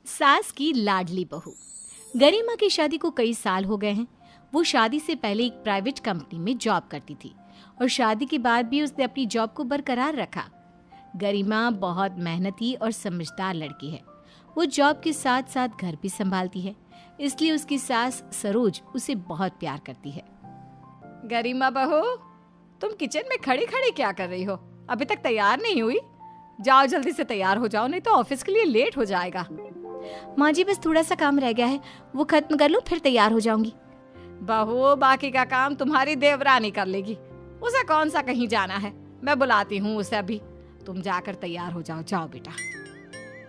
सास की लाडली बहू। गरिमा की शादी को कई साल हो गए हैं। वो शादी से पहले एक प्राइवेट कंपनी में जॉब करती थी और शादी के बाद भी उसने अपनी जॉब को बरकरार रखा। गरिमा बहुत मेहनती और समझदार लड़की है। वो जॉब के साथ साथ घर भी संभालती है, इसलिए उसकी सास सरोज उसे बहुत प्यार करती है। गरिमा बहू, तुम किचन में खड़ी खड़ी क्या कर रही हो? अभी तक तैयार नहीं हुई? जाओ जल्दी से तैयार हो जाओ, नहीं तो ऑफिस के लिए लेट हो जाएगा। माँ जी, बस थोड़ा सा काम रह गया है, वो खत्म कर लूं फिर तैयार हो जाऊंगी। बहू, बाकी का काम तुम्हारी देवरानी कर लेगी, उसे कौन सा कहीं जाना है। मैं बुलाती हूँ उसे अभी, तुम जाकर तैयार हो जाओ। जाओ बेटा।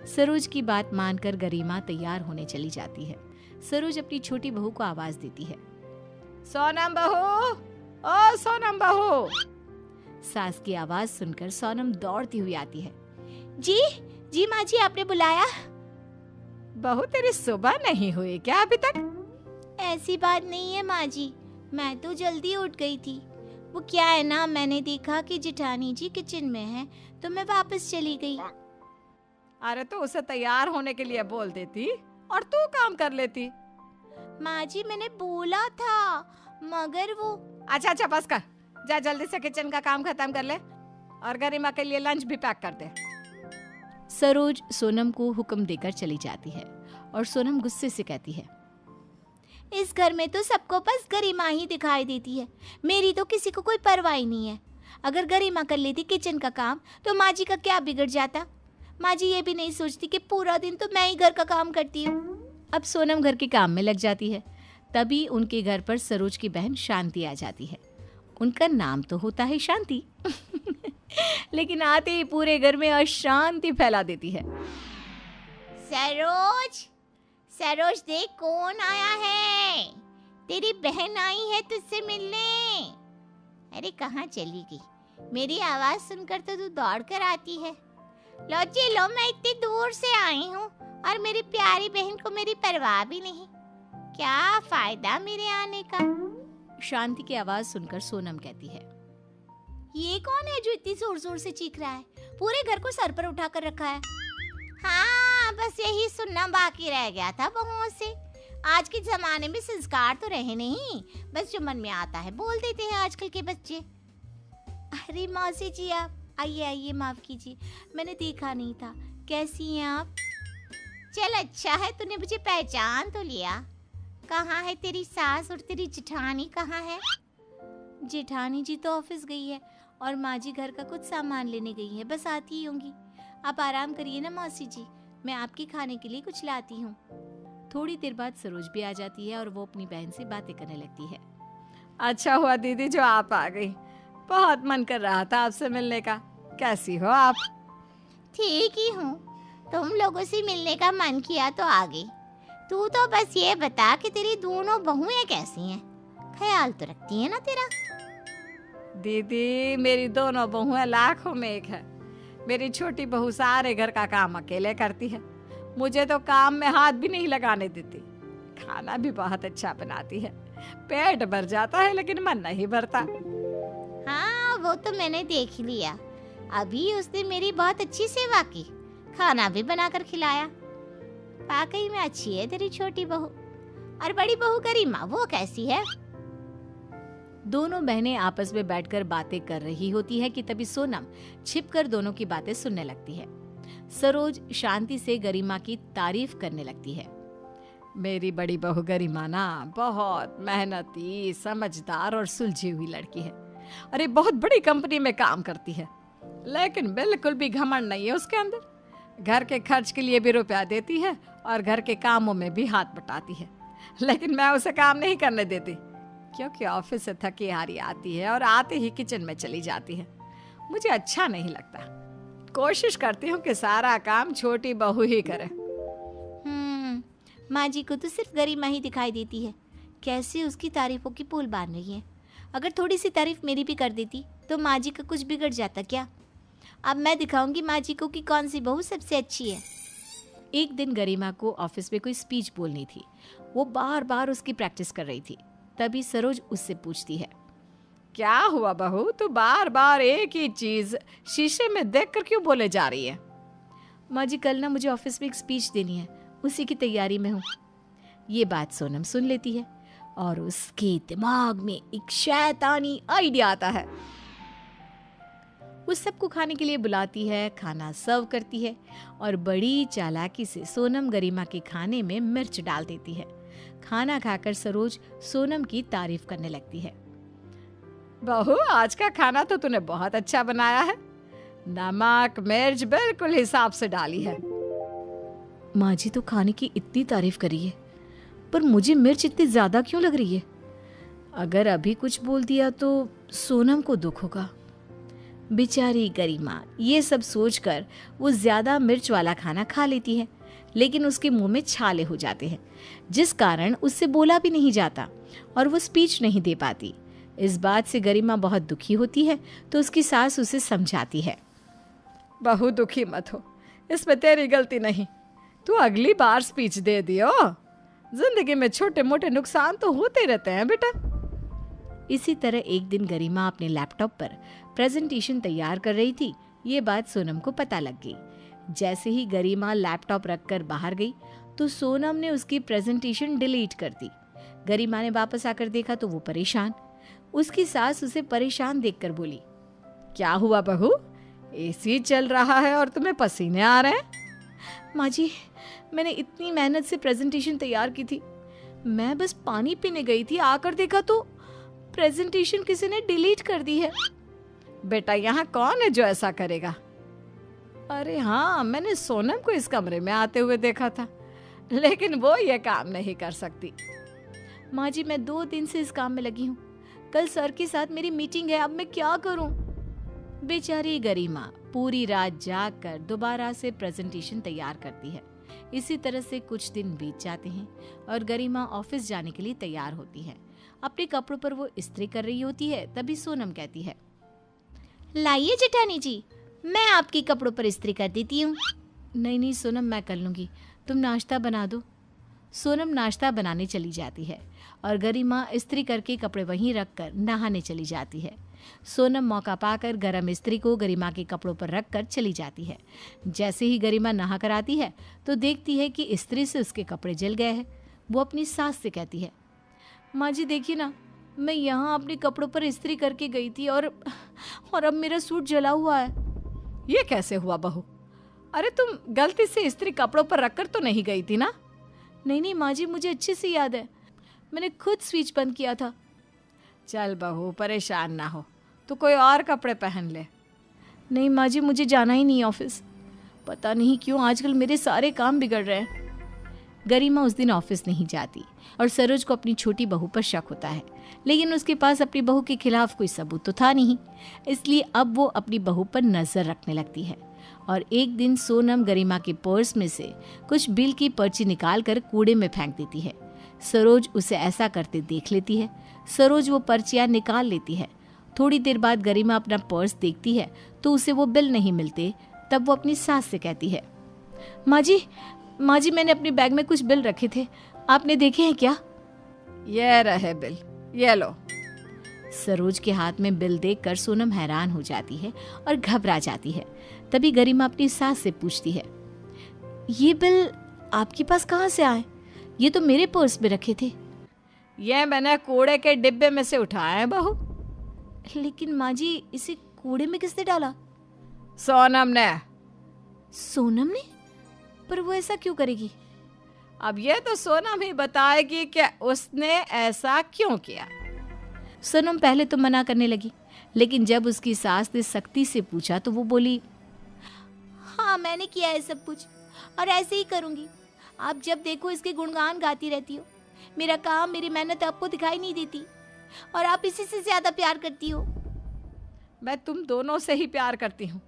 सरोज की बात मानकर गरिमा तैयार होने चली जाती है। सरोज अपनी छोटी बहू को आवाज देती है, सोनम बहू, ओ सोनम बहू। सास की आवाज सुनकर सोनम दौड़ती हुई आती है। जी जी माँ जी, आपने बुलाया? बहू, तेरी सुबह नहीं हुई क्या अभी तक? ऐसी बात नहीं है माँ जी, मैं तो जल्दी उठ गई थी। वो क्या है ना, मैंने देखा कि जेठानी जी किचन में है तो मैं वापस चली गई। अरे तो उसे तैयार होने के लिए बोल देती और तू काम कर लेती। माँ जी, मैंने बोला था मगर वो। अच्छा बस कर, जा जल्दी से किचन का काम खत्म कर ले और गरिमा के लिए लंच भी पैक कर दे। सरोज सोनम को हुक्म देकर चली जाती है और सोनम गुस्से से कहती है, इस घर में तो सबको बस गरिमा ही दिखाई देती है, मेरी तो किसी को कोई परवाह ही नहीं है। अगर गरिमा कर लेती किचन का काम तो माँ जी का क्या बिगड़ जाता। माँ जी ये भी नहीं सोचती कि पूरा दिन तो मैं ही घर का काम करती हूँ। अब सोनम घर के काम में लग जाती है। तभी उनके घर पर सरोज की बहन शांति आ जाती है। उनका नाम तो होता है शांति लेकिन आते ही पूरे घर में अशांति फैला देती है। सरोज, सरोज देख कौन आया है, तेरी बहन आई है तुझसे मिलने। अरे कहाँ चली गई? मेरी आवाज सुनकर तो तू दौड़ कर आती है। लो जी लो, मैं इतनी दूर से आई हूँ और मेरी प्यारी बहन को मेरी परवाह भी नहीं। क्या फायदा मेरे आने का? शांति की आवाज सुनकर सोनम कहती है, ये कौन है जो इतनी जोर जोर से चीख रहा है? पूरे घर को सर पर उठाकर रखा है। हाँ, बस यही सुनना बाकी रह गया था बहुओं से। आज के जमाने में संस्कार तो रहे नहीं, बस जो मन में आता है बोल देते हैं आजकल के बच्चे। अरे मौसी जी, आप आइए आइए, माफ कीजिए, मैंने देखा नहीं था। कैसी हैं आप? चल अच्छा है तूने मुझे पहचान तो लिया। कहाँ है तेरी सास और तेरी जेठानी कहाँ है? जेठानी जी तो ऑफिस गई है और माँ जी घर का कुछ सामान लेने गई है, बस आती ही होंगी। आप आराम करिए ना मौसी जी, मैं आपके खाने के लिए कुछ लाती हूँ। थोड़ी देर बाद सरोज भी आ जाती है और वो अपनी बहन से बातें करने लगती है। अच्छा हुआ दीदी जो आप आ गई, बहुत मन कर रहा था आपसे मिलने का। कैसी हो आप? ठीक ही हूँ, तुम लोगों से मिलने का मन किया तो आ गई। तू तो बस ये बता कि तेरी दोनों बहुएं कैसी हैं? ख्याल तो रखती है ना तेरा? दीदी, मेरी दोनों बहुएं लाखों में एक है। मेरी छोटी बहू सारे घर का काम अकेले करती है, मुझे तो काम में हाथ भी नहीं लगाने देती। खाना भी बहुत अच्छा बनाती है, पेट भर जाता है लेकिन मन नहीं भरता। हाँ, वो तो मैंने देख लिया। अभी उसने मेरी बहुत अच्छी सेवा की, खाना भी बनाकर खिलाया। वाकई में अच्छी है तेरी छोटी बहू। और बड़ी बहू गरिमा, वो कैसी है? दोनों बहनें आपस में बैठकर बातें कर रही होती है कि तभी सोनम छिपकर दोनों की बातें सुनने लगती है। सरोज शांति से गरिमा की तारीफ करने लगती है। मेरी बड़ी बहू गरिमा ना बहुत मेहनती, समझदार और सुलझी हुई लड़की है। अरे बहुत बड़ी कंपनी में काम करती है, लेकिन बिल्कुल भी घमंड नहीं है उसके अंदर। घर के खर्च के लिए भी रुपया देती है और घर के कामों में भी हाथ बटाती है, लेकिन मैं उसे काम नहीं करने देती क्योंकि ऑफिस से थकी हारी आती है और आते ही किचन में चली जाती है। मुझे अच्छा नहीं लगता। कोशिश करती हूँ कि सारा काम छोटी बहू ही करे। माँ जी को तो सिर्फ गरिमा ही दिखाई देती है, कैसे उसकी तारीफों की पुल बांध रही है। अगर थोड़ी सी तारीफ मेरी भी कर देती तो माँ जी का कुछ बिगड़ जाता क्या? अब मैं दिखाऊंगी माँ जी को कि कौन सी बहू सबसे अच्छी है। एक दिन गरिमा को ऑफिस में कोई स्पीच बोलनी थी। वो बार बार उसकी प्रैक्टिस कर रही थी। तभी सरोज उससे पूछती है, क्या हुआ बहू, तू बार बार एक ही चीज शीशे में देखकर क्यों बोले जा रही है? माँ जी, कल ना मुझे ऑफिस में एक स्पीच देनी है, उसी की तैयारी में हूँ। ये बात सोनम सुन लेती है और उसके दिमाग में एक शैतानी आइडिया आता है। वो सबको खाने के लिए बुलाती है, खाना सर्व करती है और बड़ी चालाकी से सोनम गरिमा के खाने में मिर्च डाल देती है। खाना खाकर सरोज सोनम की तारीफ करने लगती है। बहू, आज का खाना तो तूने बहुत अच्छा बनाया है। नमक मिर्च बिल्कुल हिसाब से डाली है। माँ जी तो खाने की इतनी तारीफ करी है, पर मुझे मिर्च इतनी ज्यादा क्यों लग रही है? अगर अभी कुछ बोल दिया तो सोनम को दुख होगा। बेचारी गरिमा ये सब सोचकर वो ज्यादा मिर्च वाला खाना खा लेती है, लेकिन उसके मुंह में छाले हो जाते हैं, जिस कारण उससे बोला भी नहीं जाता और वो स्पीच नहीं दे पाती। इस बात से गरिमा बहुत दुखी होती है तो उसकी सास उसे समझाती है। बहू, दुखी मत हो, इसमें तेरी गलती नहीं। तू अगली बार स्पीच दे दियो। जिंदगी में छोटे मोटे नुकसान तो होते रहते हैं बेटा। इसी तरह एक दिन गरिमा अपने लैपटॉप पर प्रेजेंटेशन तैयार कर रही थी। ये बात सोनम को पता लग गई। जैसे ही गरिमा लैपटॉप रखकर बाहर गई तो सोनम ने उसकी प्रेजेंटेशन डिलीट कर दी। गरिमा ने वापस आकर देखा तो वो परेशान। उसकी सास उसे परेशान देखकर बोली, क्या हुआ बहू? एसी चल रहा है और तुम्हें पसीने आ रहे हैं? माँ जी, मैंने इतनी मेहनत से प्रेजेंटेशन तैयार की थी, मैं बस पानी पीने गई थी, आकर देखा तो प्रेजेंटेशन किसी ने डिलीट कर दी है। बेटा, यहाँ कौन है जो ऐसा करेगा? अरे हाँ, मैंने सोनम को इस कमरे में आते हुए देखा था, लेकिन वो ये काम नहीं कर सकती। माँ जी, मैं 2 दिन से इस काम में लगी हूँ। कल सर के साथ मेरी मीटिंग है, अब मैं क्या करूँ? बेचारी गरिमा पूरी रात जाग कर दोबारा से प्रेजेंटेशन तैयार करती है। इसी तरह से कुछ दिन बीत जाते हैं और गरिमा ऑफिस जाने के लिए तैयार होती है। अपने कपड़ों पर वो इस्त्री कर रही होती है, तभी सोनम कहती है, लाइए जेठानी जी, मैं आपके कपड़ों पर इस्त्री कर देती हूँ। नहीं नहीं सोनम, मैं कर लूँगी, तुम नाश्ता बना दो। सोनम नाश्ता बनाने चली जाती है और गरिमा इस्त्री करके कपड़े वहीं रखकर नहाने चली जाती है। सोनम मौका पाकर गरम इस्त्री को गरिमा के कपड़ों पर रखकर चली जाती है। जैसे ही गरिमा नहा कर आती है तो देखती है कि इस्त्री से उसके कपड़े जल गए हैं। वो अपनी सास से कहती है, माँ जी देखिए ना, मैं यहाँ अपने कपड़ों पर इस्त्री करके गई थी और अब मेरा सूट जला हुआ है। ये कैसे हुआ बहू? अरे तुम गलती से इस्त्री कपड़ों पर रखकर तो नहीं गई थी ना? नहीं नहीं माँ जी, मुझे अच्छे से याद है, मैंने खुद स्विच बंद किया था। चल बहू, परेशान ना हो, तो कोई और कपड़े पहन ले। नहीं माँ जी, मुझे जाना ही नहीं ऑफिस। पता नहीं क्यों आजकल मेरे सारे काम बिगड़ रहे हैं। गरिमा उस दिन ऑफिस नहीं जाती और सरोज को अपनी छोटी बहू पर शक होता है, लेकिन उसके पास अपनी बहू के खिलाफ कोई सबूत तो था नहीं, इसलिए अब वो अपनी बहू पर नजर रखने लगती है। और एक दिन सोनम गरिमा के पर्स में से कुछ बिल की पर्ची निकाल कर कूड़े में फेंक देती है। सरोज उसे ऐसा करते देख लेती है। सरोज वो पर्चियाँ निकाल लेती है। थोड़ी देर बाद गरिमा अपना पर्स देखती है तो उसे वो बिल नहीं मिलते। तब वो अपनी सास से कहती है, माँ जी मैंने अपने बैग में कुछ बिल रखे थे, आपने देखे हैं क्या? ये रहे बिल, ये लो। सरोज के हाथ में बिल देखकर सोनम हैरान हो जाती है और घबरा जाती है। तभी गरिमा अपनी सास से पूछती है, ये बिल आपके पास कहाँ से आए? ये तो मेरे पर्स में रखे थे। ये मैंने कूड़े के डिब्बे में से उठाए हैं बहू। लेकिन माँ जी, इसे कूड़े में किसने डाला? सोनम ने। सोनम ने? पर वो ऐसा क्यों करेगी? अब ये तो सोनम ही बताएगी कि उसने ऐसा क्यों किया। सोनम पहले तो मना करने लगी, लेकिन जब उसकी सास ने सख्ती से पूछा तो वो बोली, हाँ मैंने किया है सब कुछ और ऐसे ही करूंगी। आप जब देखो इसके गुणगान गाती रहती हो। मेरा काम, मेरी मेहनत आपको दिखाई नहीं देती और आप इसी से ज्यादा प्यार करती हो। मैं तुम दोनों से ही प्यार करती हूँ।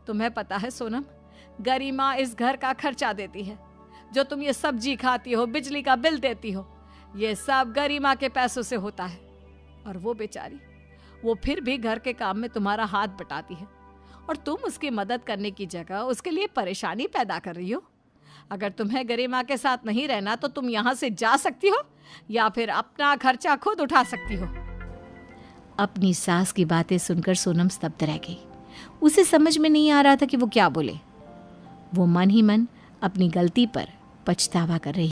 तुम्हें पता है सोनम, गरिमा इस घर का खर्चा देती है। जो तुम ये सब्जी खाती हो, बिजली का बिल देती हो, ये सब गरिमा के पैसों से होता है। और वो बेचारी, वो फिर भी घर के काम में तुम्हारा हाथ बटाती है और तुम उसकी मदद करने की जगह उसके लिए परेशानी पैदा कर रही हो। अगर तुम्हें गरिमा के साथ नहीं रहना तो तुम यहाँ से जा सकती हो या फिर अपना खर्चा खुद उठा सकती हो। अपनी सास की बातें सुनकर सोनम स्तब्ध रह गई। उसे समझ में नहीं आ रहा था कि वो क्या बोले। वो मन ही मन अपनी गलती पर पछतावा कर रही